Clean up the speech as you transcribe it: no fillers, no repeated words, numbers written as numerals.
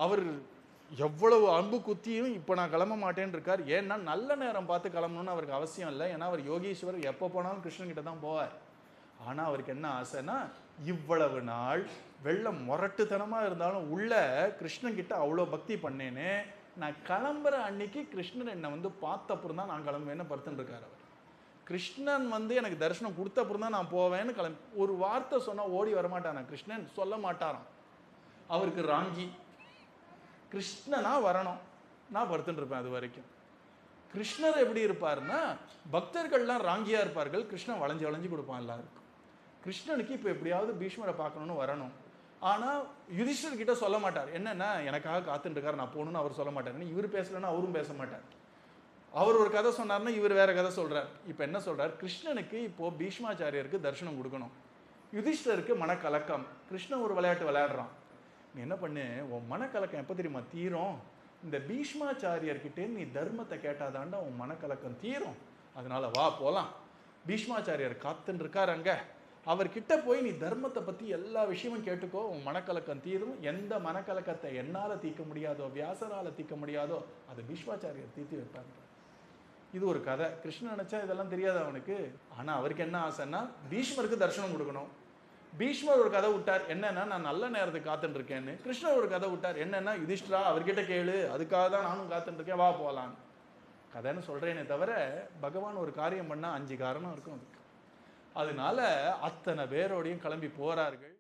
அவர் எவ்வளவு அம்பு குத்தியும் இப்போ நான் கிளம்ப மாட்டேன்னு இருக்கார். ஏன்னா நல்ல நேரம் பார்த்து கிளம்பணும்னு அவருக்கு அவசியம் இல்லை. ஏன்னா அவர் யோகீஸ்வரர், எப்போ போனாலும் கிருஷ்ணன் கிட்ட தான் போவார். ஆனால் அவருக்கு என்ன ஆசைன்னா, இவ்வளவு நாள் வெள்ளம் முரட்டுத்தனமாக இருந்தாலும் உள்ள கிருஷ்ணன் கிட்ட அவ்வளோ பக்தி பண்ணேன்னு, நான் கிளம்புற அன்னைக்கு கிருஷ்ணன் என்னை வந்து பார்த்த அப்புறம் தான் நான் கிளம்புவேன்னு படுத்துன்னு இருக்கார் அவர். கிருஷ்ணன் வந்து எனக்கு தரிசனம் கொடுத்த அப்புறம் தான் நான் போவேன்னு கிளம்பி, ஒரு வார்த்தை சொன்னால் ஓடி வரமாட்டானா கிருஷ்ணன், சொல்ல மாட்டாராம். அவருக்கு ராங்கி, கிருஷ்ணனா வரணும், நான் படுத்துட்டு இருப்பேன் அது வரைக்கும். கிருஷ்ணர் எப்படி இருப்பார்னா, பக்தர்கள்லாம் ராங்கியா இருப்பார்கள், கிருஷ்ணன் வளைஞ்சு வளைஞ்சு கொடுப்பான் எல்லாருக்கும். கிருஷ்ணனுக்கு இப்போ எப்படியாவது பீஷ்மரை பார்க்கணும்னு வரணும். ஆனால் யுதிஷ்டர் கிட்ட சொல்ல மாட்டார். என்னன்னா, எனக்காக காத்துட்டு இருக்காரு, நான் போகணும்னு அவர் சொல்ல மாட்டார். இவர் பேசலன்னா அவரும் பேச மாட்டார். அவர் ஒரு கதை சொன்னார்னா இவர் வேற கதை சொல்றார். இப்போ என்ன சொல்றார், கிருஷ்ணனுக்கு இப்போ பீஷ்மாச்சாரியருக்கு தரிசனம் கொடுக்கணும். யுதிஷ்டருக்கு மனக்கலக்கம். கிருஷ்ணன் ஒரு விளையாட்டு விளையாடுறான். நீ என்ன பண்ணு, உன் மனக்கலக்கம் எப்போ தெரியுமா தீரும், இந்த பீஷ்மாச்சாரியர்கிட்டே நீ தர்மத்தை கேட்டாதாண்டா உன் மனக்கலக்கம் தீரும். அதனால வா போகலாம். பீஷ்மாச்சாரியர் காத்துன்னு இருக்கார் அங்கே, அவர்கிட்ட போய் நீ தர்மத்தை பற்றி எல்லா விஷயமும் கேட்டுக்கோ, உன் மனக்கலக்கம் தீரும். எந்த மனக்கலக்கத்தை என்னால் தீர்க்க முடியாதோ, வியாசரால் தீர்க்க முடியாதோ, அதை பீஷ்மாச்சாரியர் தீர்த்து வைப்பாங்க. இது ஒரு கதை. கிருஷ்ணன் நினைச்சா இதெல்லாம் தெரியாது அவனுக்கு. ஆனால் அவருக்கு என்ன ஆசைன்னா, பீஷ்மருக்கு தரிசனம் கொடுக்கணும். பீஷ்மர் ஒரு கதை விட்டார், என்னன்னா நான் நல்ல நேரத்துக்கு காத்துட்டு இருக்கேன்னு. கிருஷ்ணர் ஒரு கதை விட்டார், என்னன்னா யுதிஷ்டரா அவர்கிட்ட கேளு, அதுக்காக தான் நானும் காத்துட்டு இருக்கேன், வா போகலாம். கதைன்னு சொல்றேனே தவிர, பகவான் ஒரு காரியம் பண்ணால் 5 காரணம் இருக்கும் அதுக்கு. அதனால அத்தனை பேரோடையும் கிளம்பி போறார்கள்.